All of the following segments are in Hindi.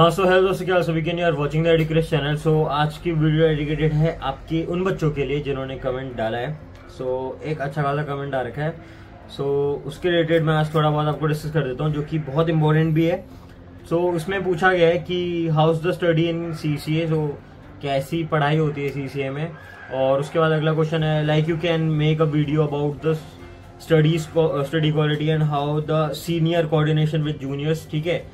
सो हेलो दोस्तों, क्या सभी can you are watching the educate channel. So आज की वीडियो डेडिकेटेड है आपके उन बच्चों के लिए जिन्होंने कमेंट डाला है। एक अच्छा खासा कमेंट आ रखा है। उसके रिलेटेड मैं आज थोड़ा बहुत आपको डिस्कस कर देता हूँ, जो कि बहुत इंपॉर्टेंट भी है। उसमें पूछा गया है कि house the study in CCA. कैसी पढ़ाई होती है सीसीए में। और उसके बाद अगला क्वेश्चन है like you can make a video about the study quality and how the senior coordination with juniors. ठीक है।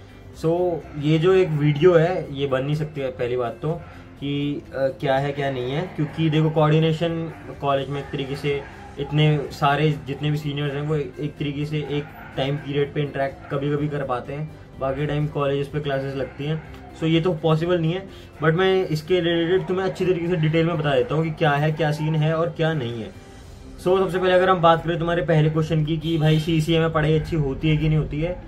ये जो एक वीडियो है ये बन नहीं सकती है, पहली बात तो कि क्या है क्या नहीं है, क्योंकि देखो कोऑर्डिनेशन कॉलेज में एक तरीके से इतने सारे जितने भी सीनियर्स हैं वो एक तरीके से एक टाइम पीरियड पे इंटरेक्ट कभी कभी कर पाते हैं, बाकी टाइम कॉलेज पे क्लासेस लगती हैं। ये तो पॉसिबल नहीं है, बट मैं इसके रिलेटेड तुम्हें अच्छी तरीके से डिटेल में बता देता हूँ कि क्या है, क्या सीन है और क्या नहीं है। सबसे पहले अगर हम बात करें तुम्हारे पहले क्वेश्चन की कि भाई सीसीए में पढ़ाई अच्छी होती है कि नहीं होती है,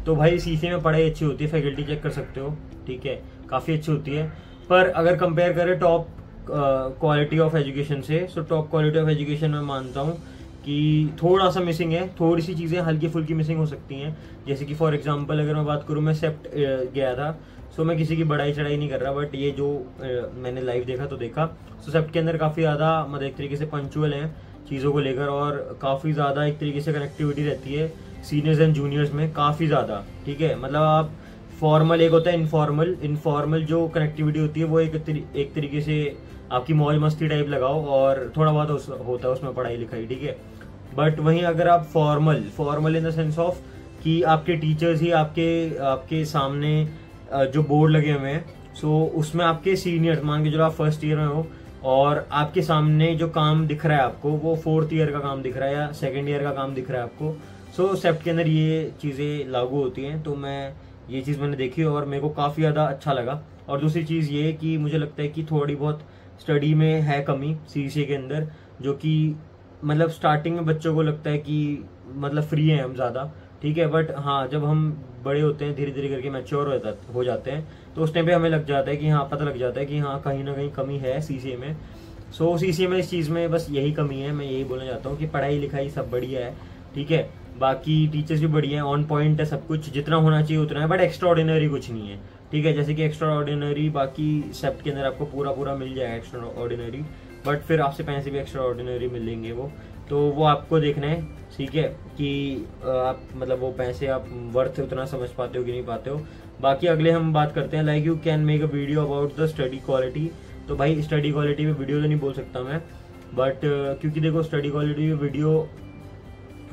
तो भाई सीसीए में पढ़ाई अच्छी होती है, फैकल्टी चेक कर सकते हो। ठीक है, काफ़ी अच्छी होती है। पर अगर कंपेयर करें टॉप क्वालिटी ऑफ एजुकेशन से, टॉप क्वालिटी ऑफ एजुकेशन में मानता हूँ कि थोड़ा सा मिसिंग है, थोड़ी सी चीज़ें हल्की फुल्की मिसिंग हो सकती हैं। जैसे कि फॉर एग्जांपल अगर मैं बात करूँ, मैं सेप्ट गया था। मैं किसी की बड़ाई चढ़ाई नहीं कर रहा, बट ये जो मैंने लाइव देखा तो देखा। सेप्ट के अंदर काफ़ी ज़्यादा मतलब एक तरीके से पंचुअल हैं चीज़ों को लेकर, और काफ़ी ज़्यादा एक तरीके से कनेक्टिविटी रहती है सीनियर्स एंड जूनियर्स में, काफ़ी ज़्यादा। ठीक है, मतलब आप फॉर्मल एक होता है, इनफॉर्मल जो कनेक्टिविटी होती है वो एक तरीके से आपकी मौज मस्ती टाइप लगाओ, और थोड़ा बहुत होता है उसमें पढ़ाई लिखाई। ठीक है, बट वहीं अगर आप formal in the sense of कि आपके टीचर्स ही आपके सामने जो बोर्ड लगे हुए हैं, उसमें आपके सीनियर्स मान के जो आप फर्स्ट ईयर में हो और आपके सामने जो काम दिख रहा है आपको वो फोर्थ ईयर का काम दिख रहा है या सेकेंड ईयर का काम दिख रहा है आपको। सेप्ट के अंदर ये चीज़ें लागू होती हैं। तो मैं ये चीज़ मैंने देखी और मेरे को काफ़ी ज़्यादा अच्छा लगा। और दूसरी चीज़ ये कि मुझे लगता है कि थोड़ी बहुत स्टडी में है कमी सीसीए के अंदर, जो कि मतलब स्टार्टिंग में बच्चों को लगता है कि मतलब फ्री हैं हम ज़्यादा। ठीक है, बट हाँ जब हम बड़े होते हैं, धीरे धीरे करके मैच्योर हो जाते हैं, तो उस टाइम पे हमें लग जाता है कि हाँ, पता लग जाता है कि हाँ कहीं ना कहीं कमी है सीसीए में। सीसीए में इस चीज़ में बस यही कमी है। मैं यही बोलना चाहता हूँ कि पढ़ाई लिखाई सब बढ़िया है। ठीक है, बाकी टीचर्स भी बढ़िया हैं, ऑन पॉइंट है, सब कुछ जितना होना चाहिए उतना है, बट एक्स्ट्रा ऑर्डिनरी कुछ नहीं है। ठीक है, जैसे कि एक्स्ट्रा ऑर्डिनरी बाकी सेप्ट के अंदर आपको पूरा मिल जाएगा एक्स्ट्रा ऑर्डिनरी, बट फिर आपसे पैसे भी एक्स्ट्रा ऑर्डिनरी मिलेंगे वो आपको देखना है। ठीक है, कि आप मतलब वो पैसे आप वर्थ उतना समझ पाते हो कि नहीं पाते हो। बाकी अगले हम बात करते हैं like you can make a video about the study quality. तो भाई स्टडी क्वालिटी में वीडियो तो नहीं बोल सकता मैं, बट क्योंकि देखो स्टडी क्वालिटी में वीडियो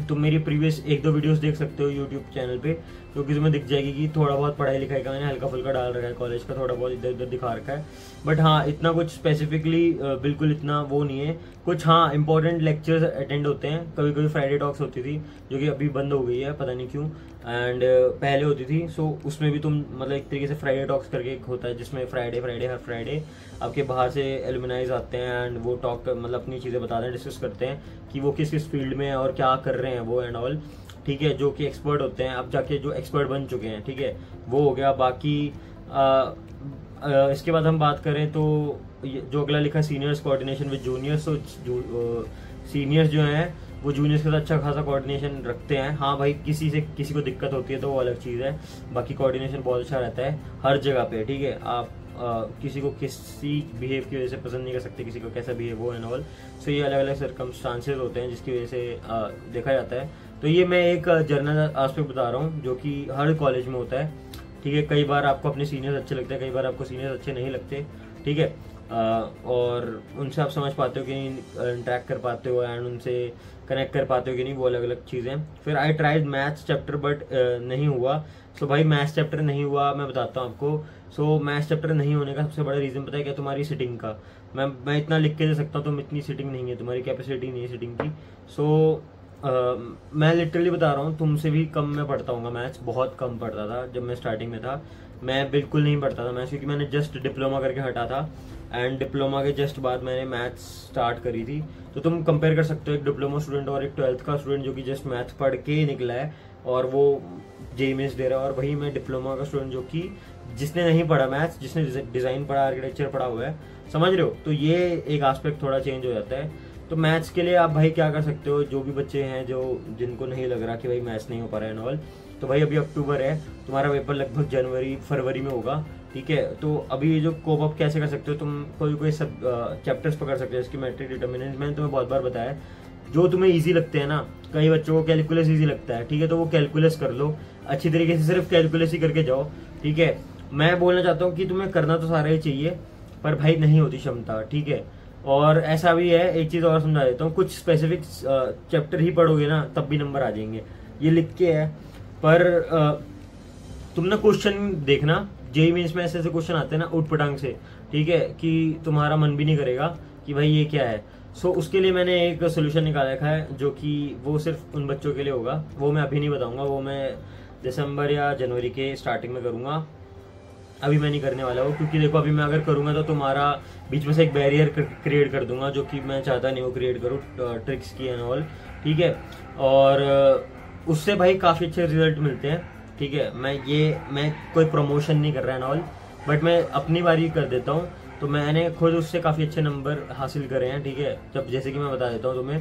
तुम मेरी प्रीवियस 1-2 वीडियोस देख सकते हो यूट्यूब चैनल पे, क्योंकि तुम्हें दिख जाएगी कि थोड़ा बहुत पढ़ाई लिखाई का मैंने हल्का फुल्का डाल रखा है, कॉलेज का थोड़ा बहुत इधर उधर दिखा रखा है। बट हाँ, इतना कुछ स्पेसिफिकली बिल्कुल इतना वो नहीं है कुछ। हाँ, इंपॉर्टेंट लेक्चर्स अटेंड होते हैं, कभी कभी फ्राइडे टॉक्स होती थी जो कि अभी बंद हो गई है, पता नहीं क्यों, एंड पहले होती थी। उसमें भी तुम मतलब एक तरीके से फ्राइडे टॉक्स करके एक होता है जिसमें हर फ्राइडे आपके बाहर से एलुमनाइज आते हैं एंड वो टॉक मतलब अपनी चीज़ें बताते हैं, डिस्कस करते हैं कि वो किस किस फील्ड में है और क्या कर रहे हैं वो एंड ऑल। ठीक है, जो कि एक्सपर्ट होते हैं, अब जाके जो एक्सपर्ट बन चुके हैं। ठीक है, वो हो गया। बाकी इसके बाद हम बात करें तो जो अगला लिखा seniors coordination with juniors. Seniors जो हैं वो जूनियर्स के साथ अच्छा खासा कोऑर्डिनेशन रखते हैं। हाँ भाई, किसी को दिक्कत होती है तो वो अलग चीज़ है, बाकी कोऑर्डिनेशन बहुत अच्छा रहता है हर जगह पे। ठीक है, आप किसी को किसी बिहेव की वजह से पसंद नहीं कर सकते, किसी को कैसा बिहेव हो एंड ऑल। ये अलग अलग सर्कमस्टांसेस होते हैं जिसकी वजह से देखा जाता है। तो ये मैं एक जनरल एस्पेक्ट बता रहा हूँ जो कि हर कॉलेज में होता है। ठीक है, कई बार आपको अपने सीनियर्स अच्छे लगते हैं, कई बार आपको सीनियर्स अच्छे नहीं लगते। ठीक है, और उनसे आप समझ पाते हो कि नहीं, इंटरेक्ट कर पाते हो एंड उनसे कनेक्ट कर पाते हो कि नहीं, वो अलग अलग चीज़ें। फिर I tried maths chapter but नहीं हुआ। भाई मैथ्स चैप्टर नहीं हुआ, मैं बताता हूँ आपको। मैथ्स चैप्टर नहीं होने का सबसे बड़ा रीज़न पता है क्या? तुम्हारी सिटिंग का। मैं इतना लिख के दे सकता हूँ, तुम इतनी सिटिंग नहीं है, तुम्हारी कैपेसिटी नहीं है सिटिंग की। मैं लिटरली बता रहा हूँ, तुमसे भी कम मैं पढ़ता हूँ मैथ्स, बहुत कम पढ़ता था जब मैं स्टार्टिंग में था। मैं बिल्कुल नहीं पढ़ता था मैथ्स, क्योंकि मैंने जस्ट डिप्लोमा करके हटा था एंड डिप्लोमा के जस्ट बाद मैंने मैथ्स स्टार्ट करी थी। तो तुम कंपेयर कर सकते हो एक डिप्लोमा स्टूडेंट और एक 12th का स्टूडेंट जो कि जस्ट मैथ्स पढ़ के निकला है और वो जेईई मेंस दे रहा है, और वही मैं डिप्लोमा का स्टूडेंट जो कि जिसने नहीं पढ़ा मैथ्स, जिसने डिज़ाइन पढ़ा, आर्किटेक्चर पढ़ा हुआ है, समझ रहे हो। तो ये एक एस्पेक्ट थोड़ा चेंज हो जाता है। तो मैथ्स के लिए आप भाई क्या कर सकते हो, जो भी बच्चे हैं जिनको नहीं लग रहा कि भाई मैथ्स नहीं हो पा रहा है एंड ऑल, तो भाई अभी अक्टूबर है, तुम्हारा पेपर लगभग फरवरी में होगा। ठीक है। तो अभी ये जो कोप अप कैसे कर सकते हो, तुम कोई सब चैप्टर्स पकड़ सकते हो, इसकी मैट्रिक डिटर्मिनेंट मैंने तुम्हें बहुत बार बताया है। जो तुम्हें इजी लगते हैं ना, कई बच्चों को कैलकुलस इजी लगता है, ठीक है, तो वो कैलकुलस कर लो अच्छी तरीके से, सिर्फ कैलकुलस ही करके जाओ, ठीक है। मैं बोलना चाहता हूँ कि तुम्हें करना तो सारा ही चाहिए, पर भाई नहीं होती क्षमता, ठीक है। और ऐसा भी है, एक चीज और समझा देता हूँ, कुछ स्पेसिफिक चैप्टर ही पढ़ोगे ना तब भी नंबर आ जाएंगे, ये लिख के है। पर तुम ना क्वेश्चन देखना, जेईई मेंस में ऐसे ऐसे क्वेश्चन आते हैं ना उठ पटांग से, ठीक है, कि तुम्हारा मन भी नहीं करेगा कि भाई ये क्या है। सो उसके लिए मैंने एक सोल्यूशन निकाल रखा है, जो कि वो सिर्फ उन बच्चों के लिए होगा। वो मैं अभी नहीं बताऊंगा, वो मैं दिसंबर या जनवरी के स्टार्टिंग में करूंगा, अभी मैं नहीं करने वाला हूँ। क्योंकि देखो अभी मैं अगर करूंगा तो तुम्हारा बीच में से एक बैरियर क्रिएट कर दूंगा, जो कि मैं चाहता नहीं वो क्रिएट करूँ, ट्रिक्स की एंड ऑल, ठीक है। और उससे भाई काफी अच्छे रिजल्ट मिलते हैं, ठीक है। मैं कोई प्रमोशन नहीं कर रहा है एंड ऑल, बट मैं अपनी बारी कर देता हूँ। तो मैंने खुद उससे काफी अच्छे नंबर हासिल करे हैं, ठीक है। जब जैसे कि मैं बता देता हूँ तुम्हें,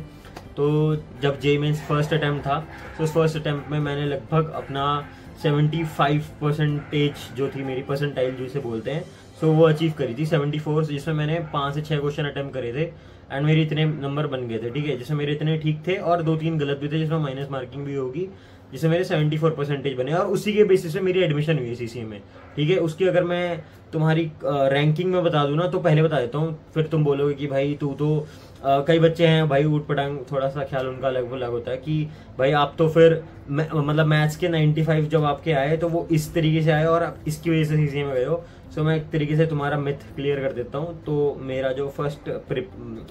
तो जब जेईई मेंस फर्स्ट अटेम्प्ट था, तो उस फर्स्ट अटेम्प्ट में मैंने लगभग अपना 75% जो थी मेरी परसेंटाइल जिसे बोलते हैं, सो वो अचीव करी थी 74, जिसमें मैंने 5 से 6 क्वेश्चन अटेम्प्ट करे थे एंड मेरे इतने नंबर बन गए थे, ठीक है। जिसमें मेरे इतने ठीक थे और 2-3 गलत भी थे, जिसमें माइनस मार्किंग भी होगी, जिसमें मेरे 74% बने, और उसी के बेसिस पे मेरी एडमिशन हुई है सीसीए में, ठीक है। उसकी अगर मैं तुम्हारी रैंकिंग में बता दूं ना, तो पहले बता देता हूँ, फिर तुम बोलोगे कि भाई तू तो कई बच्चे हैं भाई ऊट पटांग, थोड़ा सा ख्याल उनका अलग होता है कि भाई आप तो फिर मतलब मैथ्स के 95 जब आपके आए तो वो इस तरीके से आए और आप इसकी वजह से सीसीए में गए हो। सो मैं एक तरीके से तुम्हारा मिथ क्लियर कर देता हूँ। तो मेरा जो फर्स्ट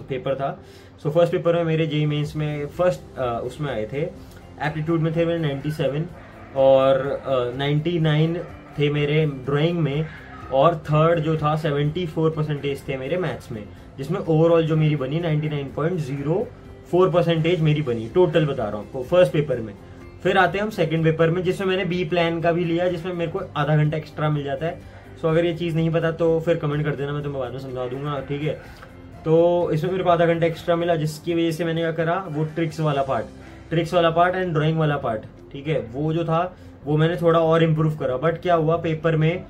पेपर था, सो फर्स्ट पेपर में मेरे जेईई मेंस में फर्स्ट उसमें आए थे, एप्टीट्यूड में थे मेरे 97 और 99 थे मेरे ड्राइंग में, और थर्ड जो था 74% थे मेरे मैथ्स में, जिसमें ओवरऑल जो मेरी बनी 99.04% मेरी बनी, टोटल बता रहा हूँ आपको फर्स्ट पेपर में। फिर आते हैं हम सेकंड पेपर में, जिसमें मैंने बी प्लान का भी लिया, जिसमें मेरे को आधा घंटा एक्स्ट्रा मिल जाता है। सो अगर ये चीज नहीं पता तो फिर कमेंट कर देना, मैं तुम्हें बाद में समझा दूंगा, ठीक है। तो इसमें मेरे को आधा घंटा एक्स्ट्रा मिला, जिसकी वजह से मैंने क्या करा, वो ट्रिक्स वाला पार्ट एंड ड्राइंग वाला पार्ट, ठीक है, वो जो था वो मैंने थोड़ा और इम्प्रूव करा। बट क्या हुआ, पेपर में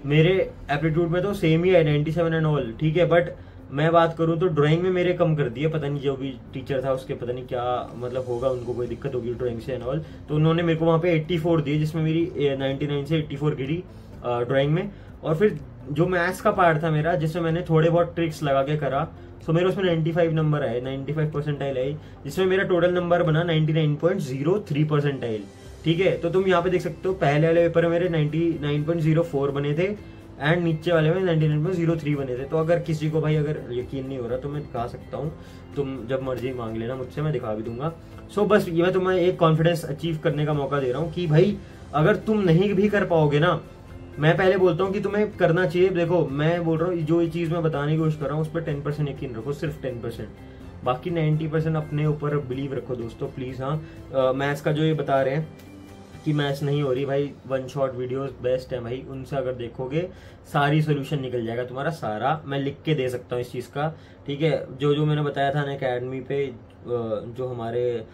मेरे एप्टीट्यूड में तो सेम ही है 97 एंड ऑल, ठीक है। बट मैं बात करूं तो ड्राइंग में मेरे कम कर दिए, पता नहीं जो भी टीचर था उसके पता नहीं क्या मतलब होगा, उनको कोई दिक्कत होगी ड्राइंग से एंड ऑल, तो उन्होंने मेरे को वहां पे 84 दिए, जिसमें मेरी 99 से 84 गिरी ड्राइंग में। और फिर जो मैथ्स का पार्ट था मेरा, जिसमें मैंने थोड़े बहुत ट्रिक्स लगा के करा, तो मेरे उसमें 95 नंबर आए, 95 परसेंटाइल आई, जिसमें मेरा टोटल नंबर बना 99.03 परसेंटाइल, ठीक है। तो तुम यहाँ पे देख सकते हो, पहले वाले पेपर में मेरे 99.04 बने थे एंड नीचे वाले में 99.03 बने थे। तो अगर किसी को भाई अगर यकीन नहीं हो रहा तो मैं दिखा सकता हूँ, तुम जब मर्जी मांग लेना मुझसे, मैं दिखा भी दूंगा। सो बस ये मैं तुम्हें एक कॉन्फिडेंस अचीव करने का मौका दे रहा हूँ कि भाई अगर तुम नहीं भी कर पाओगे ना, मैं पहले बोलता हूँ कि तुम्हें करना चाहिए। देखो मैं बोल रहा हूँ, जो चीज मैं बताने की कोशिश कर रहा हूँ उस पर 10% यकीन रखो, सिर्फ 10%, बाकी 90% अपने ऊपर बिलीव रखो दोस्तों, प्लीज। हाँ, मैथ्स का जो ये बता रहे हैं कि मैथ्स नहीं हो रही, भाई 1 शॉट वीडियोस बेस्ट है भाई, उनसे अगर देखोगे सारी सोल्यूशन निकल जाएगा तुम्हारा सारा। मैं लिख के दे सकता हूँ इस चीज का, ठीक है। जो मैंने बताया था ना अकेडमी पे, जो हमारे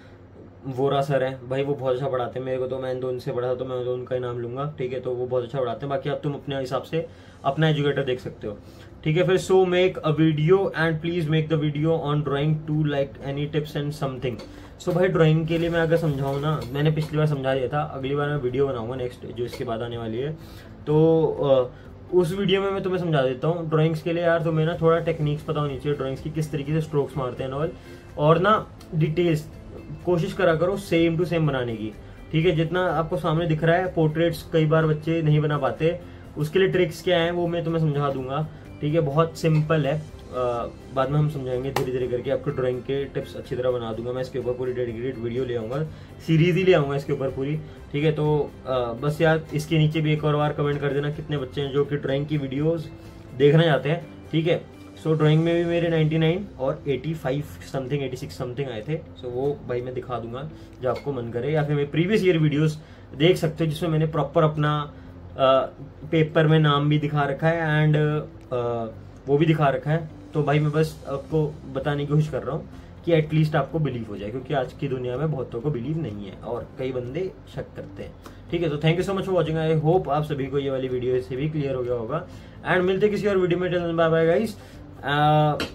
वोरा सर हैं भाई, वो बहुत अच्छा पढ़ाते हैं मेरे को, तो मैंने तो उनसे पढ़ा तो मैं तो उनका ही नाम लूंगा, ठीक है। तो वो बहुत अच्छा पढ़ाते हैं, बाकी अब तुम अपने हिसाब से अपना एजुकेटर देख सकते हो, ठीक है। फिर so make a video and please make the video on drawing to like any tips and something. So भाई ड्राइंग के लिए मैं अगर समझाऊँ ना, मैंने पिछली बार समझा दिया था, अगली बार मैं वीडियो बनाऊंगा नेक्स्ट जो इसके बाद आने वाली है, तो उस वीडियो में मैं तुम्हें समझा देता हूँ। ड्राइंग्स के लिए यार तुम्हें ना थोड़ा टेक्निक्स पता होनी चाहिए, ड्राइंग्स की किस तरीके से स्ट्रोक्स मारते हैं और ना डिटेल्स कोशिश करा करो सेम टू सेम बनाने की, ठीक है। जितना आपको सामने दिख रहा है, पोर्ट्रेट्स कई बार बच्चे नहीं बना पाते, उसके लिए ट्रिक्स क्या है वो मैं तुम्हें समझा दूंगा, ठीक है। बहुत सिंपल है, बाद में हम समझाएंगे धीरे धीरे करके, आपको ड्राइंग के टिप्स अच्छी तरह बना दूंगा मैं, इसके ऊपर पूरी डेडिकेटेड वीडियो ले आऊंगा, सीरीज ही ले आऊंगा इसके ऊपर पूरी, ठीक है। तो बस यार इसके नीचे भी एक और बार कमेंट कर देना कितने बच्चे हैं जो कि ड्राइंग की वीडियोस देखना चाहते हैं, ठीक है। सो ड्राइंग में भी मेरे 99 और 85 समथिंग 86 समथिंग आए थे। सो वो भाई मैं दिखा दूंगा जब आपको मन करे, या फिर मेरे प्रीवियस ईयर वीडियोस देख सकते हो जिसमें मैंने प्रॉपर अपना पेपर में नाम भी दिखा रखा है एंड वो भी दिखा रखा है। तो भाई मैं बस आपको बताने की कोशिश कर रहा हूँ कि एटलीस्ट आपको बिलीव हो जाए, क्योंकि आज की दुनिया में बहुतों को बिलीव नहीं है और कई बंदे शक करते हैं। ठीक है, तो thank you so much for watching. I hope आप सभी को ये वाली वीडियो से भी क्लियर हो गया होगा। एंड मिलते किसी और वीडियो में। Bye bye guys.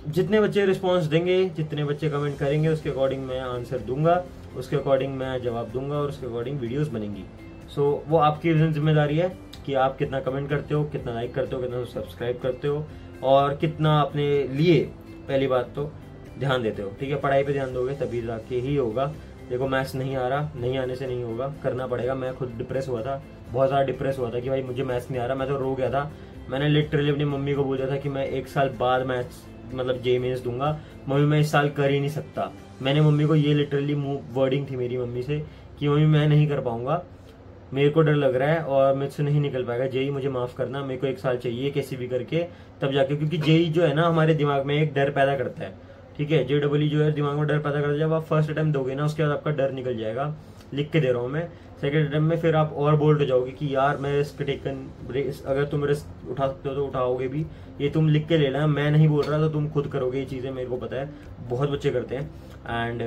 जितने बच्चे रिस्पॉन्स देंगे, जितने बच्चे कमेंट करेंगे, उसके अकॉर्डिंग मैं आंसर दूंगा, उसके अकॉर्डिंग मैं जवाब दूंगा और उसके अकॉर्डिंग वीडियोस बनेंगी। सो वो आपकी जिम्मेदारी है कि आप कितना कमेंट करते हो, कितना लाइक करते हो, कितना सब्सक्राइब करते हो और कितना अपने लिए पहली बात तो ध्यान देते हो। ठीक है, पढ़ाई पे ध्यान दोगे तभी जाके ही होगा। देखो मैथ्स नहीं आ रहा, नहीं आने से नहीं होगा, करना पड़ेगा। मैं खुद डिप्रेस हुआ था, बहुत ज़्यादा डिप्रेस हुआ था कि भाई मुझे मैथ्स नहीं आ रहा। मैं तो रो गया था। मैंने लिटरली अपनी मम्मी को बोला था कि मैं 1 साल बाद मैथ्स मतलब जे मेंस दूंगा, मम्मी मैं इस साल कर ही नहीं सकता। मैंने मम्मी को ये लिटरली वर्डिंग थी मेरी मम्मी से कि मम्मी मैं नहीं कर पाऊंगा, मेरे को डर लग रहा है और मुझसे नहीं निकल पाएगा जेई, मुझे माफ करना, मेरे को 1 साल चाहिए कैसे भी करके तब जाके। क्योंकि जेई जो है ना हमारे दिमाग में एक डर पैदा करता है। ठीक है, JEE जो है दिमाग में डर पैदा करता है। जब आप फर्स्ट अटेम्प्ट दोगे ना, उसके बाद आपका डर निकल जाएगा। लिख के दे रहा हूँ मैं। सेकंड अटेम्प्ट में फिर आप और बोल्ड हो जाओगे कि यार मैं रिस्क अगर तुम रिस्क उठा सकते हो तो उठाओगे भी। ये तुम लिख के ले लेना, मैं नहीं बोल रहा, तो तुम खुद करोगे ये चीजें, मेरे को पता है बहुत बच्चे करते हैं। एंड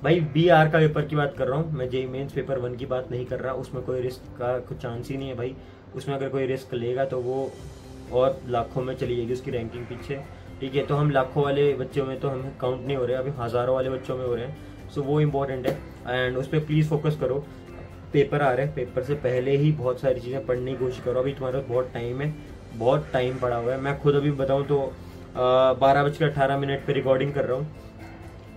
भाई BR का पेपर की बात कर रहा हूँ मैं, जेई मेंस पेपर 1 की बात नहीं कर रहा। उसमें कोई रिस्क का कुछ चांस ही नहीं है भाई। उसमें अगर कोई रिस्क लेगा तो वो और लाखों में चली जाएगी उसकी रैंकिंग पीछे। ठीक है, तो हम लाखों वाले बच्चों में तो हम काउंट नहीं हो रहे, अभी हज़ारों वाले बच्चों में हो रहे हैं। सो वो इम्पोर्टेंट है एंड उस पर प्लीज़ फोकस करो। पेपर आ रहे हैं, पेपर से पहले ही बहुत सारी चीज़ें पढ़ने की कोशिश करो। अभी तुम्हारे पास बहुत टाइम है, बहुत टाइम पड़ा हुआ है। मैं खुद अभी बताऊँ तो 12:18 पे रिकॉर्डिंग कर रहा हूँ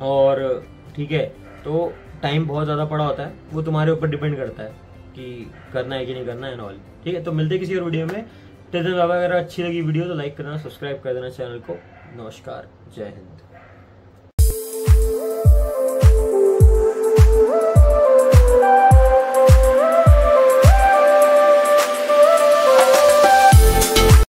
और ठीक है, तो टाइम बहुत ज़्यादा पड़ा होता है। वो तुम्हारे ऊपर डिपेंड करता है कि करना है कि नहीं करना है एंड ऑल। ठीक है, तो मिलते हैं किसी और वीडियो में। अगर अच्छी लगी वीडियो तो लाइक करना, सब्सक्राइब कर देना चैनल को। नमस्कार, जय हिंद।